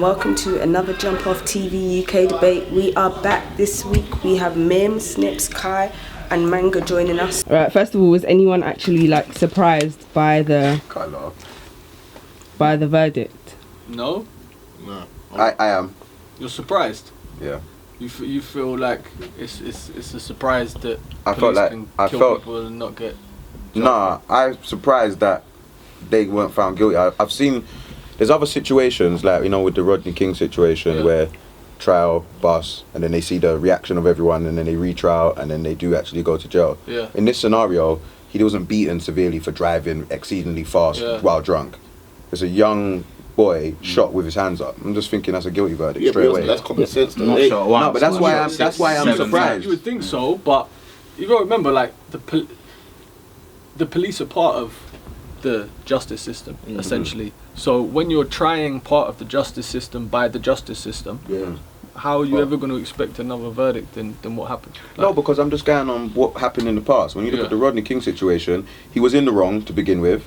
Welcome to another Jump Off TV UK debate. We are back this week. We have Mim, Snips, Kai and Manga joining us. Alright, first of all, was anyone actually surprised by the verdict? No. I am. You're surprised? Yeah. You feel like it's a surprise that I police felt can like kill people and not get... Nah, I'm surprised that they weren't found guilty. I've seen... There's other situations, with the Rodney King situation, where trial, bus, and then they see the reaction of everyone, and then they retrial, and then they do actually go to jail. Yeah. In this scenario, he wasn't beaten severely for driving exceedingly fast while drunk. There's a young boy shot with his hands up. I'm just thinking that's a guilty verdict straight away. That's common sense. No, but that's why I'm surprised. You would think so, but you got to remember, the police are part of the justice system, essentially. So when you're trying part of the justice system by the justice system, how are you ever going to expect another verdict than what happened? No, because I'm just going on what happened in the past. When you look at the Rodney King situation, he was in the wrong to begin with,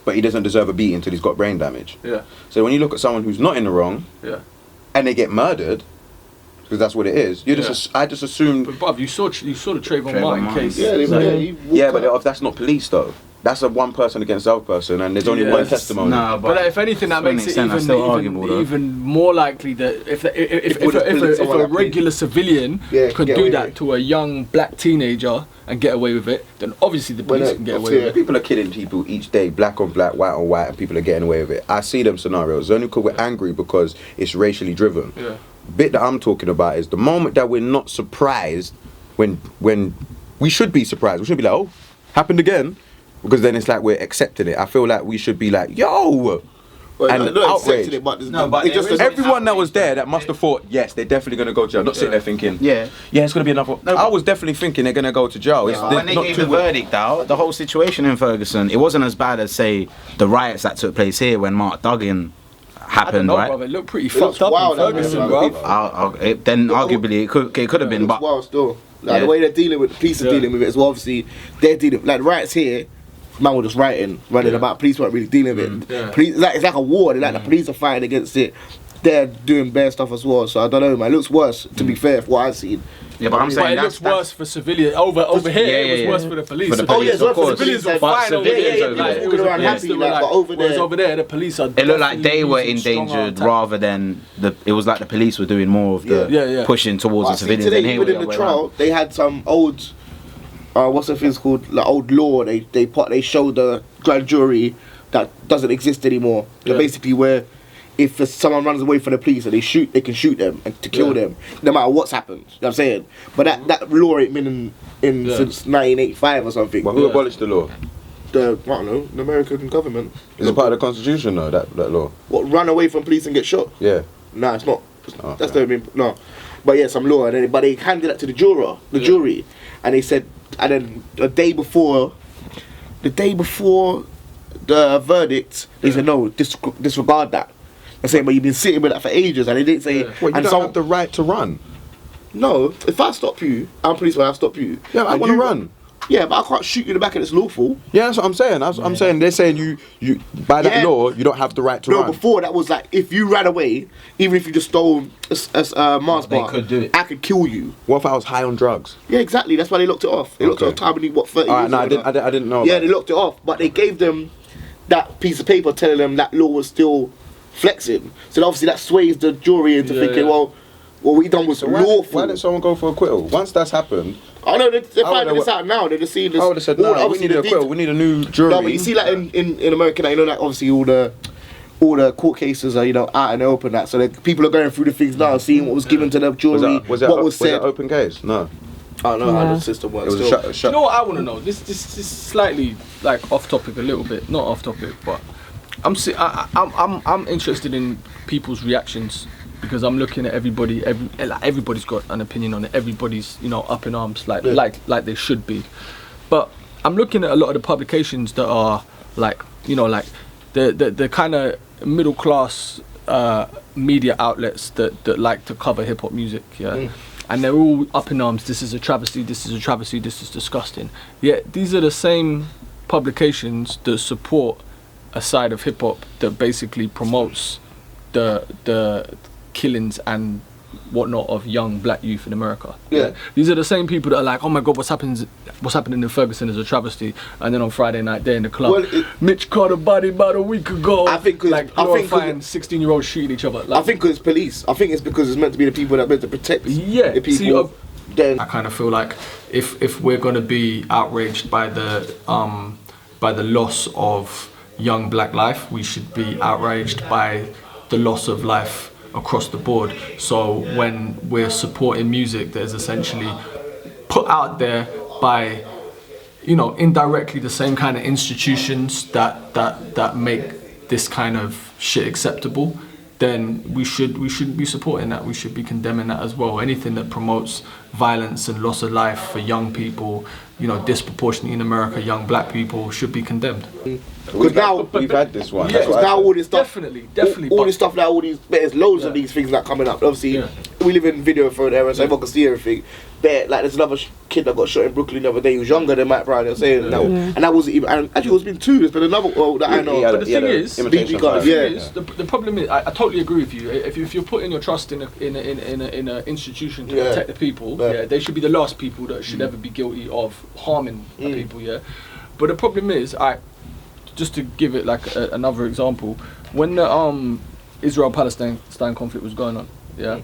but he doesn't deserve a beating until he's got brain damage. Yeah. So when you look at someone who's not in the wrong, and they get murdered, because that's what it is. I just assumed. But bruv, you saw the Trayvon Martin case. But that's not police though. That's a one person against the other person, and there's only one testimony. No, but if anything, that makes it even more likely that if a regular civilian could do that to a young black teenager and get away with it, then obviously the police can get away with it. People are killing people each day, black on black, white on white, and people are getting away with it. I see them scenarios. Only because we're angry because it's racially driven. Yeah. The bit that I'm talking about is the moment that we're not surprised when we should be surprised. We should be like, oh, happened again. Because then it's like we're accepting it. I feel like we should be like, yo! And outraged. Everyone that was there that must have thought, yes, they're definitely going to go to jail. Not sitting there thinking, yeah, it's going to be another... No, I was definitely thinking they're going to go to jail. When they gave the verdict out, the whole situation in Ferguson, it wasn't as bad as, say, the riots that took place here when Mark Duggan happened, right? Bro, it looked pretty fucked up in Ferguson, bro. Then arguably it could have been, but... Wild still. The way they're dealing with, the police are dealing with it as well, obviously, they're dealing... the riots here... Man were just running about. Police weren't really dealing with it. Police, it's like a war. The police are fighting against it. They're doing bad stuff as well. So I don't know, man. It looks worse, to be fair, for what I've seen. Yeah, but I'm saying it looks worse for civilians. Over here, it was worse for the police. For the police, of course. Civilians were fine over there. Walking around happy, but over there, the police are... It looked like they were endangered rather than... It was like the police were doing more of the pushing towards the civilians. Today, within the trial, they had some old... what's the thing called? Old law. They showed the grand jury that doesn't exist anymore. Basically, where if someone runs away from the police and they can shoot them and to kill them, no matter what's happened. You know what I'm saying? But that law ain't been in since 1985 or something. Well, who abolished the law? I don't know, the American government. Is it part of the Constitution though? That law? What, run away from police and get shot? Yeah. Nah, it's not. That's never been. No. But yeah, some law, but they handed that to the jury, and they said. And then the day before the verdict, they said no, disregard that. I said, but you've been sitting with that for ages, and they didn't say. Well, you don't have the right to run. No, if I stop you, I'm policeman. I stop you. Yeah, I want to run. Yeah, but I can't shoot you in the back and it's lawful. Yeah, that's what I'm saying. I'm saying they're saying you by that law you don't have the right to run. No, before that was like if you ran away, even if you just stole a Mars bar, I could kill you. What if I was high on drugs? Yeah, exactly. That's why they locked it off. They locked it off time and 30 years. No, I didn't know. Yeah, they locked it off, but they gave them that piece of paper telling them that law was still flexing. So obviously that sways the jury into thinking, well, what we done was lawful. Why didn't someone go for acquittal? Once that's happened. I know they're finding this out now. They're just seeing this. I would have said, no, we need an acquittal. We need a new jury. No, but you see, in America, you know, like obviously all the court cases are out in the open. So people are going through the things now, seeing what was given to the jury, what was said. Was it an open case? No. I don't know how the system works. It was a shut. You know what I want to know? This is slightly off topic a little bit, not off topic, but I'm interested in people's reactions. Because I'm looking at everybody, everybody's got an opinion on it. Everybody's, up in arms, like they should be. But I'm looking at a lot of the publications that are the kind of middle class media outlets that like to cover hip hop music, and they're all up in arms. This is a travesty. This is a travesty. This is disgusting. Yet these are the same publications that support a side of hip hop that basically promotes the killings and whatnot of young black youth in America. Yeah. These are the same people that are like, oh my god, what's happening in Ferguson is a travesty, and then on Friday night they're in the club. Well, Mitch caught a body about a week ago. I think 'cause- like I think 'cause- glorifying 16-year-olds shooting each other. Like, I think 'cause it's police. I think it's because it's meant to be the people that are meant to protect Yeah, the people. see, then I kind of feel like if we're gonna be outraged by the loss of young black life, we should be outraged by the loss of life across the board. So when we're supporting music that is essentially put out there by, you know, indirectly the same kind of institutions that make this kind of shit acceptable, then we shouldn't be supporting that. We should be condemning that as well. Anything that promotes violence and loss of life for young people, you know, disproportionately in America, young black people, should be condemned. because now We've had this one. Yeah, That's what because I now said. all this stuff, Definitely. all but- this stuff now, all these there's loads of these things that coming up. Obviously, Yeah. we live in video phone era, so everyone can see everything. But like, there's another kid that got shot in Brooklyn the other day. He was younger than Matt Brown. They're saying that, and that wasn't even. And actually, it's been two. There's been another. Well, that I know. He had But a- the he had thing a is, imitation BB guns, fire. yeah. is the problem is, I totally agree with you. If you're putting your trust in a institution to Yeah. protect the people, Yeah. they should be the last people that should ever be guilty of harming the people. Yeah, but the problem is, just to give it like another example, when the Israel-Palestine conflict was going on, yeah,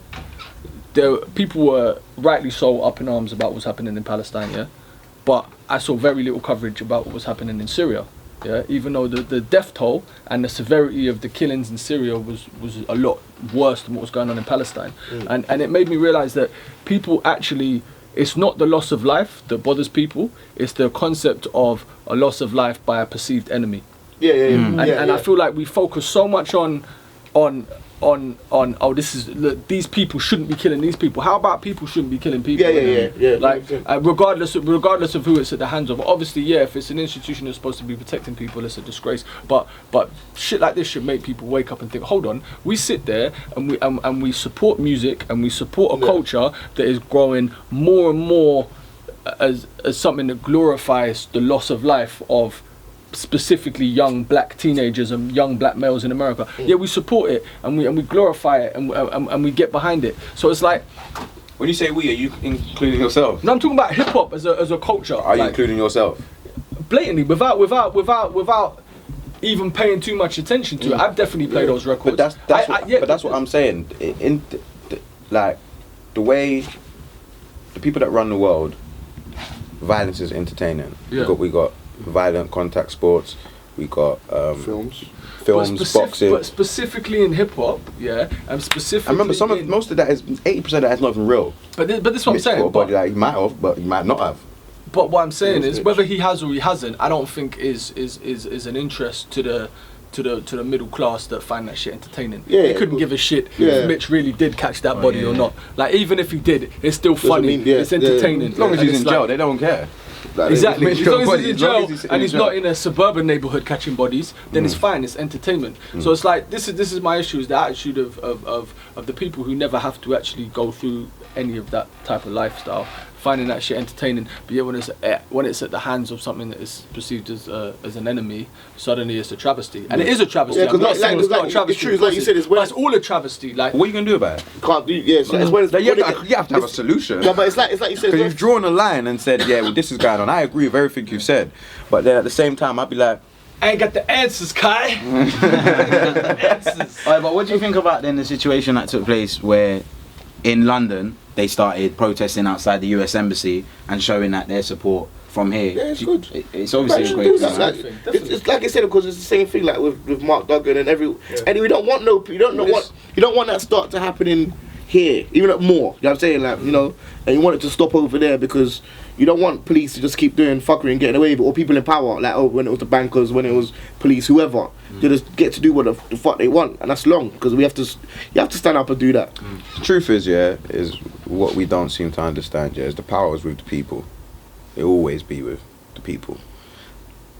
people were rightly so up in arms about what's happening in Palestine, yeah, but I saw very little coverage about what was happening in Syria. Yeah, even though the death toll and the severity of the killings in Syria was a lot worse than what was going on in Palestine. And it made me realise that people actually, it's not the loss of life that bothers people, it's the concept of a loss of life by a perceived enemy. Yeah. And I feel like we focus so much on these people shouldn't be killing these people. How about people shouldn't be killing people? Yeah. Like regardless of who it's at the hands of. Obviously, yeah, if it's an institution that's supposed to be protecting people, it's a disgrace. But shit like this should make people wake up and think, hold on, we sit there and we support music and we support a culture that is growing more and more as something that glorifies the loss of life of specifically young black teenagers and young black males in America. Yeah, we support it and we glorify it and we get behind it. So it's like, When you say we, are you including yourself? no, I'm talking about hip hop as a culture. Are you like, including yourself? blatantly without even paying too much attention to it? I've definitely played those records. But that's what I'm saying. Like the way the people that run the world, violence is entertaining. Yeah. We got violent contact sports. We got Films. boxing. But specifically in hip hop, yeah, and specifically. I remember most of that is 80% of that is not even real. But this is what I'm saying. But like, he might have, but he might not have. But what I'm saying is, Snitch. whether he has or he hasn't, I don't think is an interest to the middle class that find that shit entertaining. Yeah, They couldn't give a shit yeah. if Mitch really did catch that body or not. Like, even if he did, it's still funny. mean, yeah, it's entertaining. As long as And he's it's in jail, like- they don't care. Like, Exactly. Mitch As long got as he's in bodies, as long jail as he's in and he's jail. not in a suburban neighborhood catching bodies, then it's fine. It's entertainment. So it's like this is my issue, is the attitude of the people who never have to actually go through any of that type of lifestyle, finding that shit entertaining. But yeah, when it's at the hands of something that is perceived as an enemy, suddenly it's a travesty, and it is a travesty. Yeah, 'cause I'm not like- saying like- it's not a like, travesty. it's true, like you said, it's but when- it's all a travesty. Like, What are you gonna do about it? Can't do. Yeah, it's when it's Like, you when have to have a solution. No, but it's like you said. Because you've drawn a line and said, yeah, well, this is going on. I agree with everything you've said. But then at the same time, I'd be like, I ain't got the answers, Kai. Alright, but what do you think about then the situation that took place where in London they started protesting outside the US Embassy and showing that their support from here? Yeah, it's good. It's obviously a Right, great do that, thing. like, it's like I said, because it's the same thing like with Mark Duggan and and we don't want you don't want that start to happening here, even more. You know what I'm saying? Like, you know, and you want it to stop over there because you don't want police to just keep doing fuckery and getting away with it, or people in power, like when it was the bankers, when it was police, whoever, they just get to do what the fuck they want, and that's long because you have to stand up and do that. the truth is, yeah, is what we don't seem to understand, yeah, is the power is with the people. It will always be with the people.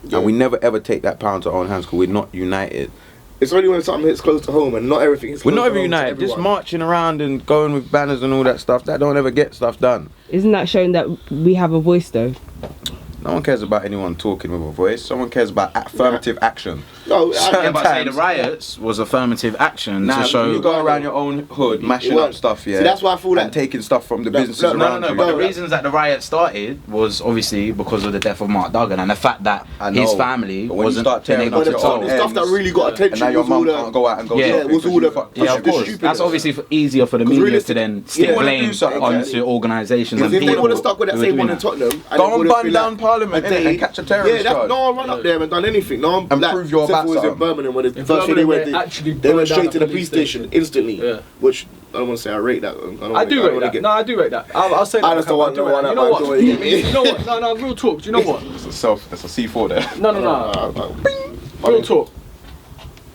Yeah. And we never ever take that power into our own hands because we're not united. It's only when something hits close to home, and not everything is. We're close not to ever home to united. Just everyone. marching around and going with banners and all that stuff, that don't ever get stuff done. Isn't that showing that we have a voice though? No one cares about anyone talking with a voice. Someone cares about affirmative action. No, Yeah, but say the riots was affirmative action Now, to show. you go around your own hood, mashing up stuff, yeah. See, that's why I feel and taking stuff from the businesses around you. But the reasons that the riot started was obviously because of the death of Mark Duggan and the fact that his family But when you wasn't start tearing able up to your talk. own the stuff that really got attention and now your was all mum can't go out and go Yeah, shopping it was because all you the- fuck- Yeah, of Stupid. course. That's obviously easier for the media to then stick yeah. blame something, onto organisations and If they people. would have stuck with that who were same doing one in that. Tottenham, and Go it and would've burn been down like Parliament, a innit, day- and catch a terrorist Yeah, charge. no one run up there and done anything. No one And like, prove your except for was backside. in Birmingham when the In first thing they Birmingham, went, actually they went burned straight down to the the police police station instantly. Yeah. Which I don't want to say I rate that. I do rate that. No, I do rate that. I'll say that. I just don't want do no rate one that. at You know my what? door, you get me? You know what? No, real talk. Do you know what? It's a C4 there. No. Real Bing. talk.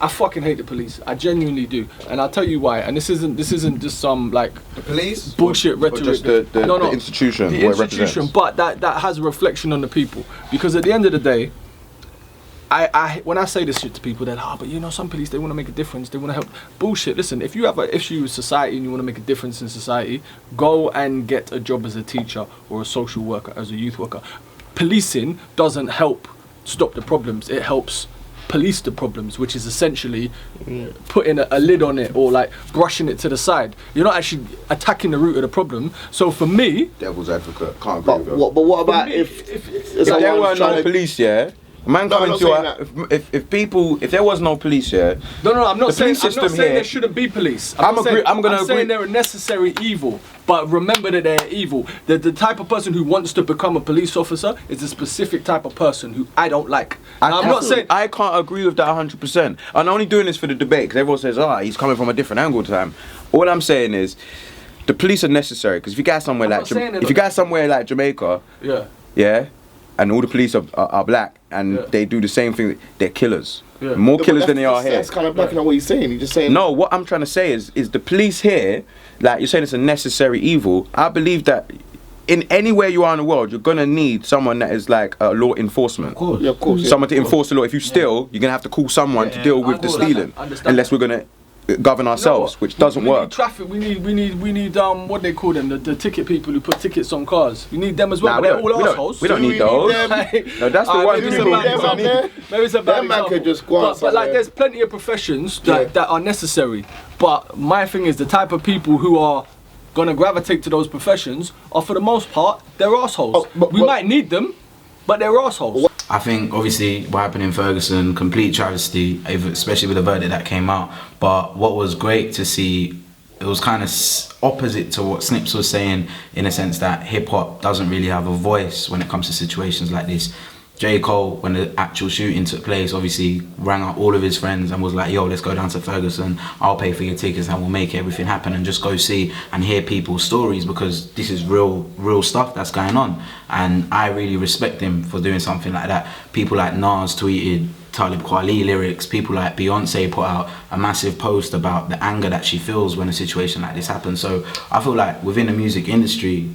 I fucking hate the police. I genuinely do, and I'll tell you why. And this isn't just some like The police? bullshit Or rhetoric. just the No. institution? The where it institution, represents? but that has a reflection on the people. Because at the end of the day, I when I say this shit to people, they're like, but you know, some police, they want to make a difference, they want to help. Bullshit. Listen, if you have an issue with society and you want to make a difference in society, go and get a job as a teacher or a social worker, as a youth worker. Policing doesn't help stop the problems. It helps police the problems, which is essentially putting a lid on it or like brushing it to the side. You're not actually attacking the root of the problem. So for me, Devil's advocate. Can't agree with you. But what about me, if If there someone's were no trying to- police, yeah. Man No, I'm coming not to saying our, if there was no police, yeah. no, I'm not The saying, police I'm not system saying here- there shouldn't be police. I'm not agree- saying, I'm gonna saying agree- they're a necessary evil, but remember that they're evil. The type of person who wants to become a police officer is a specific type of person who I don't like. Now, I'm not saying I can't agree with that 100%. I'm only doing this for the debate because everyone says, he's coming from a different angle to him. All I'm saying is, the police are necessary because if you go somewhere I'm like not saying they're if you not- go somewhere like Jamaica, yeah. and all the police are black and Yeah. they do the same thing, they're killers. Yeah. More but killers than they are here. That's kind of backing up what he's saying. He's just saying. No, what I'm trying to say is the police here, like you're saying it's a necessary evil. I believe that in anywhere you are in the world, you're gonna need someone that is like a law enforcement. Of course. Yeah, of course. Yeah. Someone to enforce the law. If you steal, you're gonna have to call someone to deal with the stealing. Understand Unless we're gonna govern ourselves, which doesn't we need work. traffic. We need what they call them, the ticket people who put tickets on cars. We need them as well. Nah, but they're all assholes. we don't Do need we those. need them? No, that's the Alright, one. maybe it's people a bad don't example. need. Maybe it's a bad Them man example. could just go out but like, somewhere. there's plenty of professions Yeah. that are necessary. But my thing is the type of people who are gonna gravitate to those professions are, for the most part, they're assholes. Oh, but- we but- might need them, but they're assholes. I think obviously what happened in Ferguson, complete travesty, especially with the verdict that came out. But what was great to see, it was kind of opposite to what Snips was saying, in a sense that hip hop doesn't really have a voice when it comes to situations like this. J. Cole, when the actual shooting took place, obviously rang up all of his friends and was like, yo, let's go down to Ferguson, I'll pay for your tickets and we'll make everything happen, and just go see and hear people's stories, because this is real stuff that's going on. And I really respect him for doing something like that. People like Nas tweeted Talib Kweli lyrics, people like Beyonce put out a massive post about the anger that she feels when a situation like this happens. So I feel like within the music industry,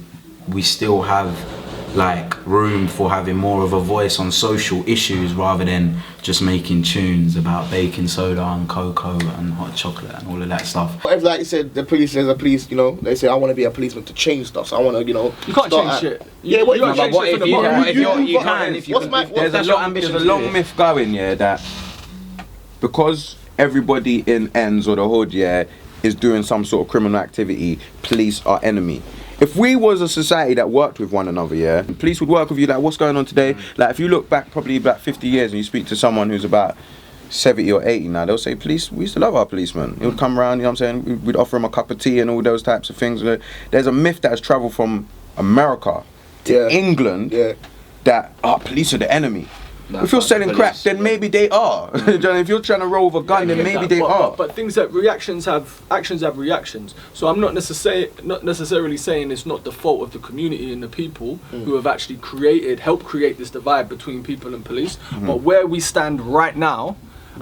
we still have like room for having more of a voice on social issues rather than just making tunes about baking soda and cocoa and hot chocolate and all of that stuff. If, like you said, the police, there's a police, you know, they say, I want to be a policeman to change stuff, so I want to, you know. You can't start change at- shit. Yeah, what you if can't change what shit if for the you moment. can- if you what- can, if you what's can- my- if what's there's that- There's a long myth going, yeah, that because everybody in ends or the hood, yeah, is doing some sort of criminal activity, police are enemy. If we was a society that worked with one another, yeah, police would work with you, like, what's going on today? Like, if you look back probably about 50 years and you speak to someone who's about 70 or 80 now, they'll say, police, we used to love our policemen. He would come around, you know what I'm saying, we'd offer him a cup of tea and all those types of things. There's a myth that has travelled from America to Yeah. England Yeah. that, police are the enemy. That's If you're not selling the crack, police. then maybe they are. Do you know, if you're trying to roll with a gun, then Yeah, maybe that, they but, are. But things that actions have reactions. So I'm not necessarily saying it's not the fault of the community and the people who have actually helped create this divide between people and police. But where we stand right now,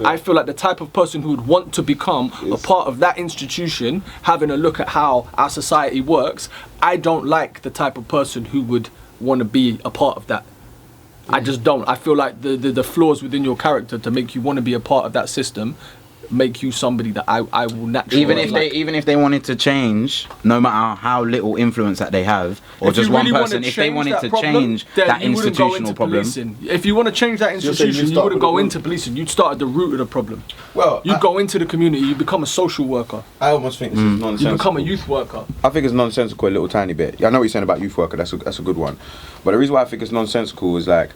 I feel like the type of person who would want to become a part of that institution, having a look at how our society works, I don't like the type of person who would want to be a part of that. I just don't. I feel like the flaws within your character to make you want to be a part of that system make you somebody that I will naturally even if they wanted to change, no matter how little influence that they have, or If just you one really person, wanna if they change wanted that to problem, change then that you wouldn't go institutional into problem. policing. If you want to change that you're saying institution, you start wouldn't with go the into policing. You'd start at the root of the problem. Well, You go into the community. You become a social worker. I almost think this is nonsensical. You become a youth worker. I think it's nonsensical a little tiny bit. Yeah, I know what you're saying about youth worker. That's a good one. But the reason why I think it's nonsensical is like,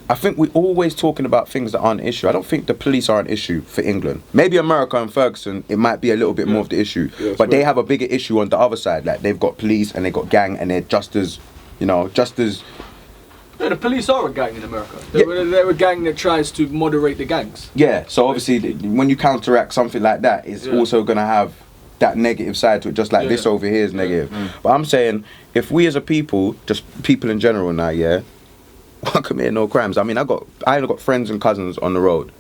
I think we're always talking about things that aren't an issue. I don't think the police are an issue for England. Maybe America and Ferguson, it might be a little bit more of the issue. Yeah, but they have a bigger issue on the other side. Like they've got police and they've got gang and they're just as, just as. Yeah, the police are a gang in America. They're a gang that tries to moderate the gangs. Yeah, so obviously when you counteract something like that, it's also going to have that negative side to it, just like this over here is negative. But I'm saying, if we as a people, just people in general now, won't commit no crimes. I mean, I ain't got friends and cousins on the road,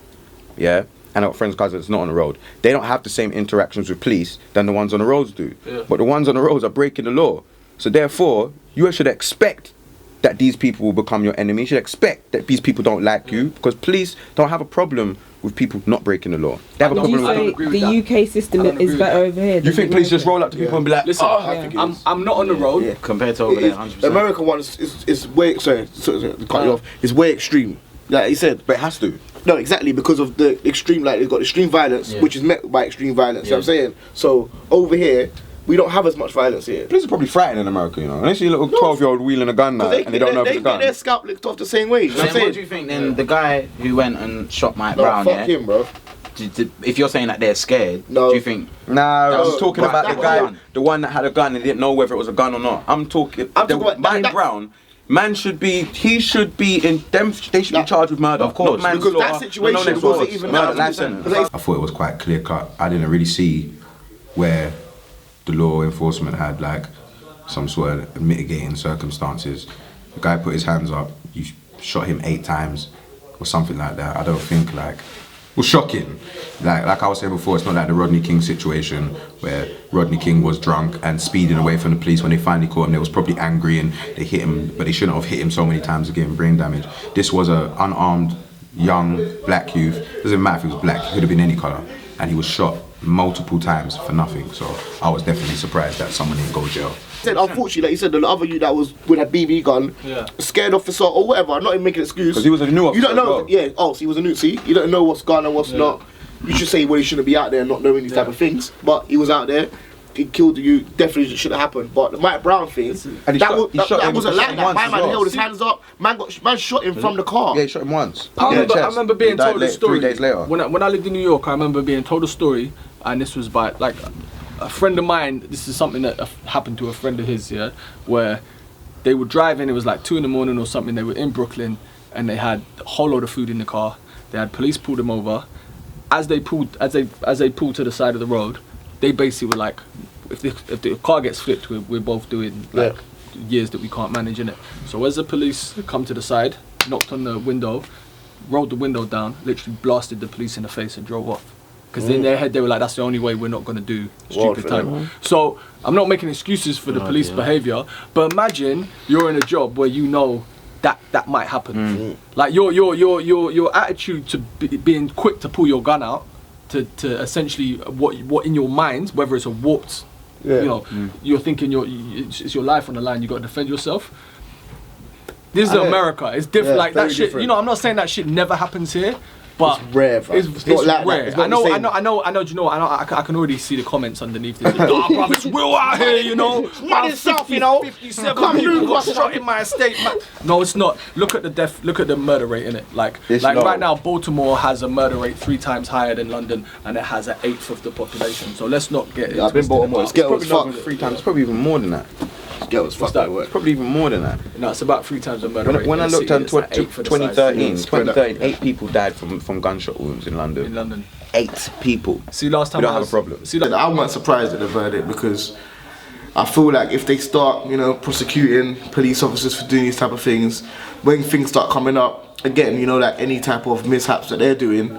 and I got friends and cousins not on the road. They don't have the same interactions with police than the ones on the roads do. But the ones on the roads are breaking the law. So therefore, you should expect that these people will become your enemy. You should expect that these people don't like you, because police don't have a problem with people not breaking the law. They have a Would you problem with say the UK system is better over here? You think police just roll up to people and be like, Listen, I think it is. I'm not on the road. Compared to over there, 100%. The American one is way, sorry, to cut you off, is way extreme. Like he said. but it has to. No, exactly, because of the extreme, like they've got extreme violence, which is met by extreme violence, you know what I'm saying? So over here, we don't have as much violence here. Police are probably frightened in America, Unless you're a little 12-year-old wheeling a gun now and they don't know if it's a gun. They get their scalp licked off the same way, you know what I'm Then saying? what do you think then? The guy who went and shot Mike No, Brown, fuck him, bro. If you're saying that they're scared, No. do you think? Nah, No, I'm talking but about that the guy, was- the one that had a gun and didn't know whether it was a gun or not. I'm talking about Mike that- Brown. Man should be, they should be charged with murder. Of course. Not Because manslaughter, that situation no, wasn't even murder, that. life sentence. I thought it was quite clear cut. I didn't really see where the law enforcement had like some sort of mitigating circumstances. The guy put his hands up, you shot him 8 times or something like that. I don't think like, it was shocking. Like I was saying before, it's not like the Rodney King situation where Rodney King was drunk and speeding away from the police. When they finally caught him, they was probably angry and they hit him, but they shouldn't have hit him so many times to give him brain damage. This was a unarmed, young, black youth. Doesn't matter if he was black, he could have been any colour. And he was shot multiple times for nothing. So I was definitely surprised that someone didn't go to jail. Said, unfortunately, like you said, the other you that was with a BB gun, scared officer or whatever, I'm not even making an excuse. Because he was a new officer. You don't know, as well. so he was a new, see? You don't know what's gone and what's not. You should say, well, he shouldn't be out there not knowing these type of things. But he was out there, he killed you, definitely should have happened. But the Mike Brown thing, And that he wasn't like that. My man held his hands up, man shot him from the car. Yeah, he shot him once. I remember being told the story 3 days later. When I lived in New York. I remember being told a story, and this was by like a friend of mine. This is something that happened to a friend of his, where they were driving. It was like 2 a.m. or something. They were in Brooklyn, and they had a whole load of food in the car. They had police pull them over. As they pulled to the side of the road, they basically were like, if the car gets flipped, we're both doing like years that we can't manage, innit? So as the police come to the side, knocked on the window, rolled the window down, literally blasted the police in the face and drove off. Because in their head they were like, that's the only way we're not going to do stupid time. So I'm not making excuses for the police behaviour, but imagine you're in a job where you know that might happen. Like your attitude to being quick to pull your gun out, to essentially what in your mind, whether it's a warped, you're thinking it's your life on the line, you got to defend yourself. This is America. It's different. Like that shit. Different. I'm not saying that shit never happens here. But it's rare, bro. It's not like rare. that. It's not I know. the same. Do you know? I can already see the comments underneath this. Bruv, it's real out here, It's not itself, 57 Come people through, got shot in my estate, man. No, it's not. Look at the murder rate in it. Like right now, Baltimore has a murder rate 3 times higher than London, and it has 1/8 of the population. So let's not get. I've been Baltimore. It's ghetto as fuck. 3 times. It's probably even more than that. Ghetto as fuck. It's probably even more than that. No, it's about 3 times the murder rate. When I looked at 2013, size. 8 people died from gunshot wounds in London. In London. 8 people. See, last time We don't have a problem. See, I wasn't surprised at the verdict because I feel like if they start, prosecuting police officers for doing these type of things, when things start coming up, again, like any type of mishaps that they're doing,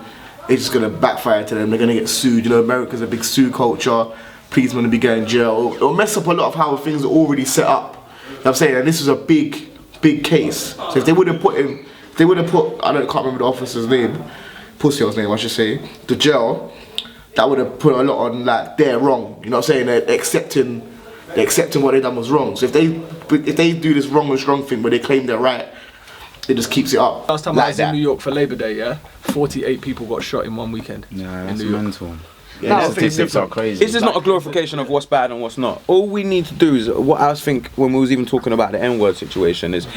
it's just gonna backfire to them. They're gonna get sued. America's a big sue culture. Policemen gonna be going to jail. It'll mess up a lot of how things are already set up. You know what I'm saying? And this is a big case. So if they would have put, I can't remember the officer's name, Pussy's name, I should say, to jail, that would have put a lot on like they're wrong. You know what I'm saying? They're accepting what they done was wrong. So if they do this wrong and strong thing where they claim they're right, it just keeps it up. Last time I was in New York for Labor Day, 48 people got shot in one weekend. Yeah, that's mental. Yeah, Statistics are crazy. This is not a glorification of what's bad and what's not. All we need to do is, what I think when we was even talking about the N-word situation is,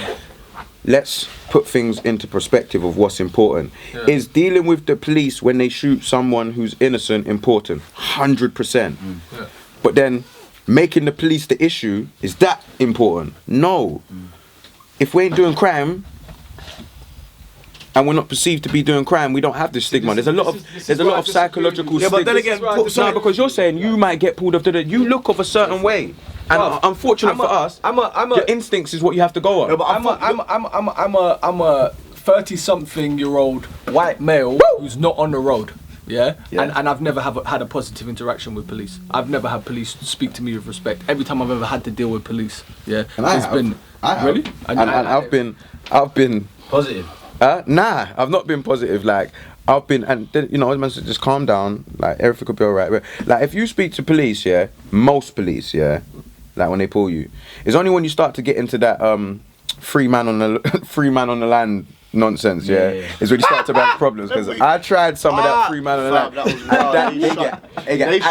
let's put things into perspective of what's important. Yeah. Is dealing with the police when they shoot someone who's innocent important? 100%. Yeah. But then making the police the issue, is that important? No. If we ain't doing crime, and we're not perceived to be doing crime, we don't have this stigma. There's a lot of psychological Yeah, but then stigma. again, No, because you're saying you might get pulled off you look of a certain way. And unfortunate for us, your instincts is what you have to go on. Yeah, but I'm a 30-something-year-old white male who's not on the road. Yeah? And I've never had a positive interaction with police. I've never had police speak to me with respect. Every time I've ever had to deal with police, And I have. really. And I've been Positive. Nah, I've not been positive. Like I've been, and you know, man, just calm down. Like everything could be alright. But like if you speak to police, most police, like when they pull you, it's only when you start to get into that free man on the land nonsense, is when you start to have problems. Because I tried some of that free man on the land. They get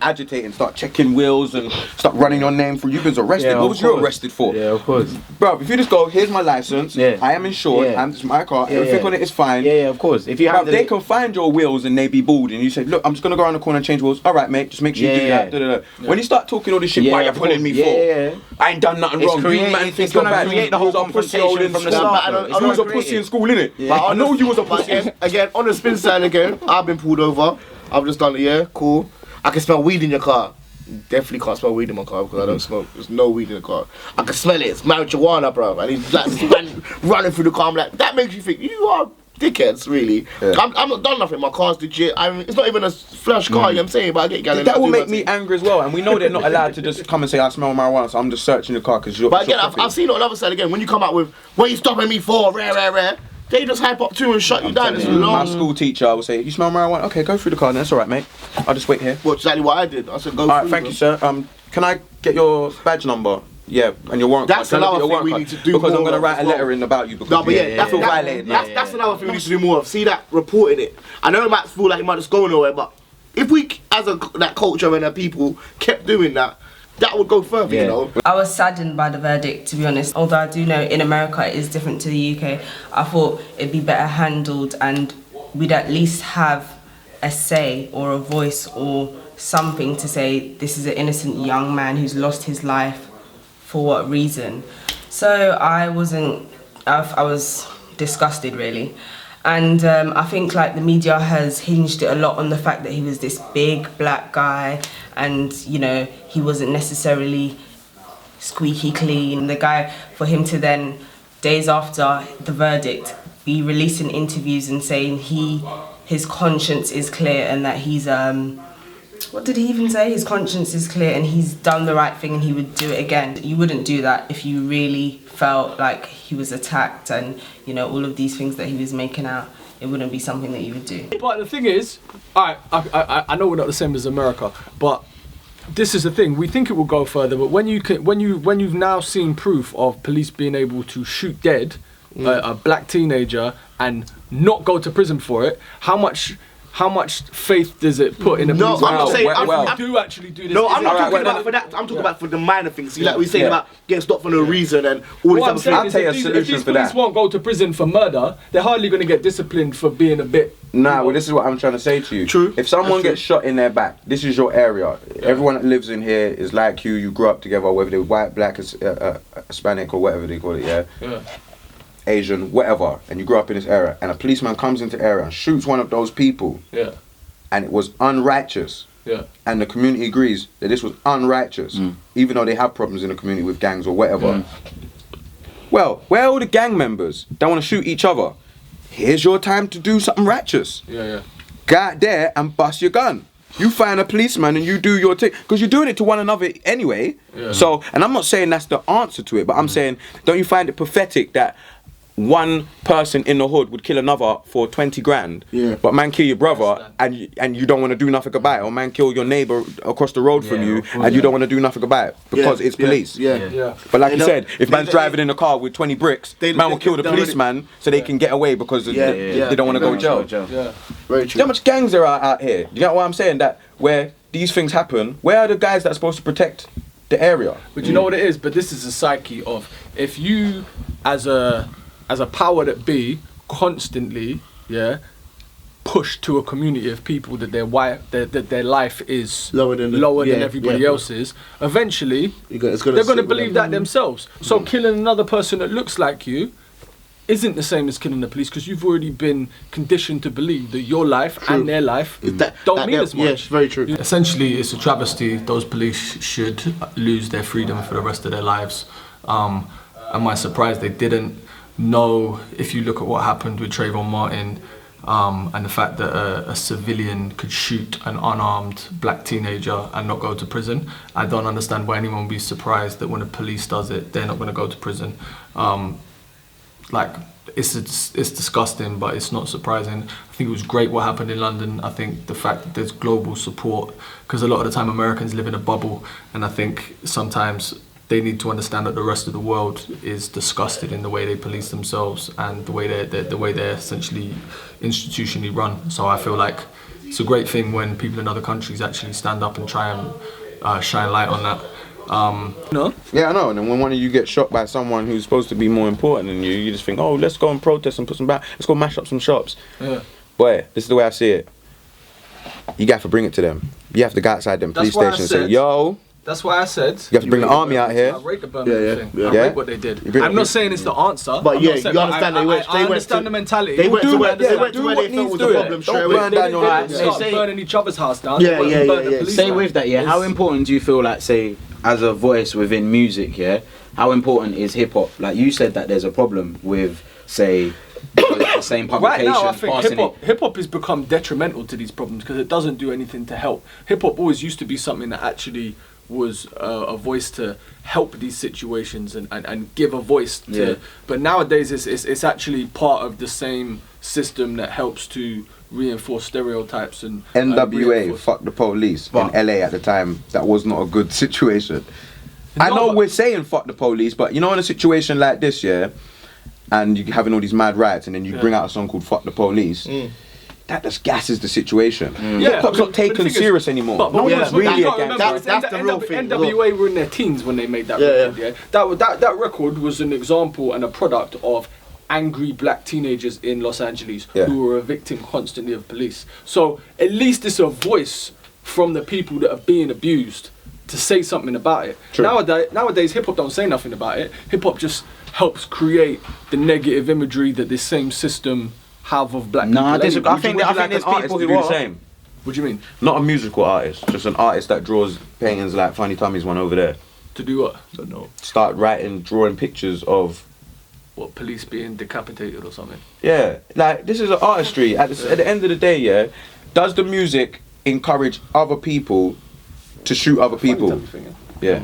agitated, start checking wheels and start running your name through. You've been arrested. What was you arrested for? Yeah, of course. Bro, if you just go, here's my license. I am insured. It's my car. Everything on it is fine. Yeah, of course. If you have, they can find your wheels and they be bald, and you say, look, I'm just gonna go around the corner and change wheels. All right, mate, just make sure you do that. When you start talking all this shit, why are you pulling me for? I ain't done nothing wrong. You man think you're bad. Create the whole confrontation from the start. You was a pussy in school, innit? I know you was a pussy. Again, on the spin side again, I've been pulled over. I've just done it, cool. I can smell weed in your car. Definitely can't smell weed in my car because I don't smoke. There's no weed in the car. I can smell it. It's marijuana, bro. And he's like running through the car. I'm like, that makes you think you are dickheads, really. I'm not done nothing. My car's legit. I mean, it's not even a flash car, you know what I'm saying? But I get gallery. That will make me angry as well. And we know they're not allowed to just come and say, I smell marijuana, so I'm just searching the car because you're. But again, I've seen it on the other side again. When you come out with, what are you stopping me for? Rare. They just hype up too and shut you down. It's long. My school teacher will say, you smell marijuana? Okay, go through the car then. That's all right, mate. I'll just wait here. Well, exactly what I did. I said, go through. All right, thank you, sir. Can I get your badge number? Yeah, and your warrant card. That's another thing we need to do because more I'm going to of write a as well. letter in about you because No, but that's violated. That's another thing we need to do more of. See that, reporting it. I know it might feel like it might just go nowhere, but if we, as that culture and our people, kept doing that, that would go further, you know. I was saddened by the verdict, to be honest. Although I do know in America it is different to the UK, I thought it'd be better handled and we'd at least have a say or a voice or something to say this is an innocent young man who's lost his life for what reason. So I was disgusted, really. And I think like the media has hinged it a lot on the fact that he was this big black guy and, you know, he wasn't necessarily squeaky clean. The guy, for him to then, days after the verdict, be releasing interviews and saying his conscience is clear and that he's, what did he even say? His conscience is clear and he's done the right thing and he would do it again. You wouldn't do that if you really felt like he was attacked and, you know, all of these things that he was making out. It wouldn't be something that you would do. But the thing is, I know we're not the same as America, but this is the thing. We think it will go further, but when you've now seen proof of police being able to shoot dead a black teenager and not go to prison for it, how much faith does it put in a police? No, I'm not saying I do actually do this. No, I'm not talking about for that. I'm talking about for the minor things. See, like we're saying about getting stopped for no reason and all these other things. I'll tell you a solution if these for police that. won't go to prison for murder, they're hardly going to get disciplined for being a bit. Nah, well, this is what I'm trying to say to you. True. If someone gets shot in their back, this is your area. Everyone that lives in here is like you. You grew up together, whether they're white, black, Hispanic, or whatever they call it. Yeah. Asian, whatever, and you grew up in this area, and a policeman comes into the area and shoots one of those people. Yeah. And it was unrighteous. Yeah. And the community agrees that this was unrighteous, even though they have problems in the community with gangs or whatever. Well, where are all the gang members that want to shoot each other? Here's your time to do something righteous. Yeah. Go out there and bust your gun. You find a policeman and you do your thing, because you're doing it to one another anyway. Yeah. So, and I'm not saying that's the answer to it, but I'm saying, don't you find it pathetic that one person in the hood would kill another for 20 grand, but man kill your brother and you don't want to do nothing about it, or man kill your neighbour across the road from you and you don't want to do nothing about it because it's police. But like you said, if man's driving in a car with 20 bricks, man will kill the policeman so they can get away because they don't want to go to jail. Very Do you know how much gangs there are out here? Do you know what I'm saying? That where these things happen, where are the guys that are supposed to protect the area? But you know what it is? But this is a psyche of, if you as a power that be constantly push to a community of people that their life is lower than everybody else's, eventually they're going to believe that themselves. So killing another person that looks like you isn't the same as killing the police, because you've already been conditioned to believe that your life and their life don't mean as much. Yes, very true. Essentially, it's a travesty. Those police should lose their freedom for the rest of their lives. Am I surprised they didn't know? If you look at what happened with Trayvon Martin, and the fact that a civilian could shoot an unarmed black teenager and not go to prison, I don't understand why anyone would be surprised that when the police does it, they're not going to go to prison. Like, it's disgusting, but it's not surprising. I think it was great what happened in London. I think the fact that there's global support, because a lot of the time Americans live in a bubble, and I think sometimes they need to understand that the rest of the world is disgusted in the way they police themselves and the way they're essentially institutionally run. So I feel like it's a great thing when people in other countries actually stand up and try and shine light on that. No? Yeah, I know. And then when one of you gets shot by someone who's supposed to be more important than you, you just think, oh, let's go and protest and put some back. Let's go mash up some shops. Yeah. Boy, this is the way I see it. You have to bring it to them. You have to go outside them police stations and say, yo. That's why I said you have to bring the army out here. I rate the Birmingham thing. I rate what they did. I'm not saying it's the answer. But you understand I understand the mentality. They went to where they felt was the problem straight away. They didn't start burning each other's house down. Say with that, how important do you feel like, say, as a voice within music, how important is hip hop? Like you said that there's a problem with, say, the same publication. Right now, I think hip hop has become detrimental to these problems because it doesn't do anything to help. Hip hop always used to be something that actually was a voice to help these situations and give a voice to. But nowadays, it's actually part of the same system that helps to reinforce stereotypes and NWA, fuck the police in LA at the time. That was not a good situation. I know we're saying fuck the police, but you know, in a situation like this, and you're having all these mad riots, and then you bring out a song called "Fuck the Police." That just gasses the situation. Hip hop's not taken serious anymore. But no one's really against that's the real thing. NWA were in their teens when they made that record. That record was an example and a product of angry black teenagers in Los Angeles who were a victim constantly of police. So at least it's a voice from the people that are being abused to say something about it. True. Nowadays hip hop don't say nothing about it. Hip hop just helps create the negative imagery that this same system have of black people. I think there's people who do the same. What do you mean? Not a musical artist, just an artist that draws paintings like Funny Tommy's one over there. To do what? I don't know. Start drawing pictures of what, police being decapitated or something? Yeah, like this is an artistry. At the end of the day, does the music encourage other people to shoot other people? It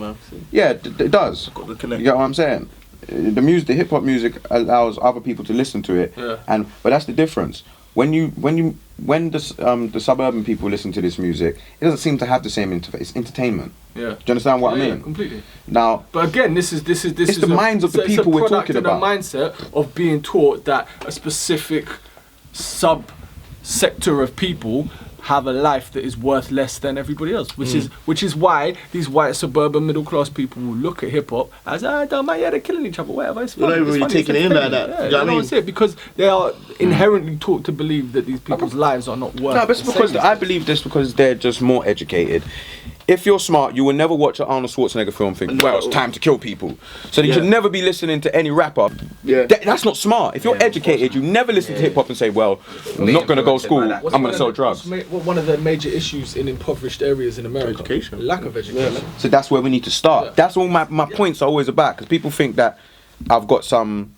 does. You get what I'm saying? The hip hop music allows other people to listen to it, but that's the difference. When the suburban people listen to this music, it doesn't seem to have the same it's entertainment. Yeah. Do you understand what I mean? Yeah, completely. Now, but again, this is the minds of the people we're talking about. It's a mindset of being taught that a specific sub-sector of people have a life that is worth less than everybody else, which is why these white suburban middle class people will look at hip hop as don't matter, they're killing each other, whatever. It's funny. Really taking it in like that. Yeah, you know what I mean? Because they are inherently taught to believe that these people's lives are not worth. No, but it's because I believe this because they're just more educated. If you're smart, you will never watch an Arnold Schwarzenegger film and think, well, it's time to kill people. So you should never be listening to any rapper. Yeah. That's not smart. If you're educated, you never listen to hip hop and say, well, I'm not going to go to school, I'm going to sell drugs. One of the major issues in impoverished areas in America? Education. Lack of education. Yeah. So that's where we need to start. Yeah. That's all my points are always about, because people think that I've got some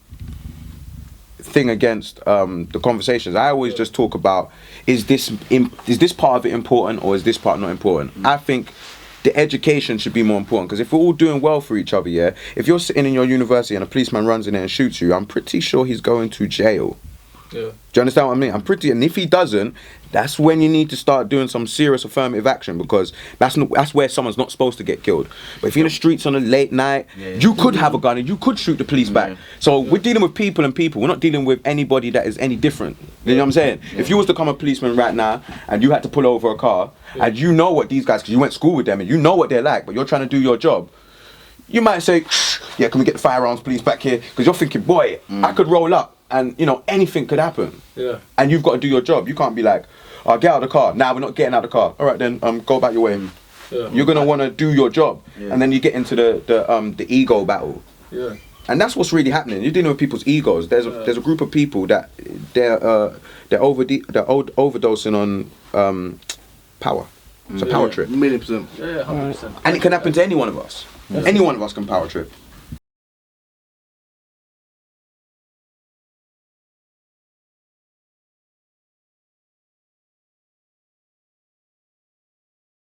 thing against the conversations. I always just talk about, is this part of it important or is this part not important? I think the education should be more important. Because if we're all doing well for each other, yeah, if you're sitting in your university and a policeman runs in there and shoots you, I'm pretty sure he's going to jail. Yeah. Do you understand what I mean? And if he doesn't, that's when you need to start doing some serious affirmative action, because that's where someone's not supposed to get killed. But if you're in the streets on a late night, you could have a gun and you could shoot the police back. So we're dealing with people and people. We're not dealing with anybody that is any different. You know what I'm saying? If you was to come a policeman right now and you had to pull over a car and you know what these guys, because you went to school with them and you know what they're like, but you're trying to do your job, you might say, yeah, can we get the firearms police back here? Because you're thinking, boy, I could roll up. And you know, anything could happen. Yeah. And you've got to do your job. You can't be like, oh, get out of the car. Nah, we're not getting out of the car. All right then, go back your way. Yeah. You're gonna want to do your job, and then you get into the ego battle. Yeah. And that's what's really happening. You're dealing with people's egos. There's a group of people that they're overdosing on power. It's a power trip. 1,000,000%. Yeah, 100%. And it can happen to any one of us. Any one of us can power trip.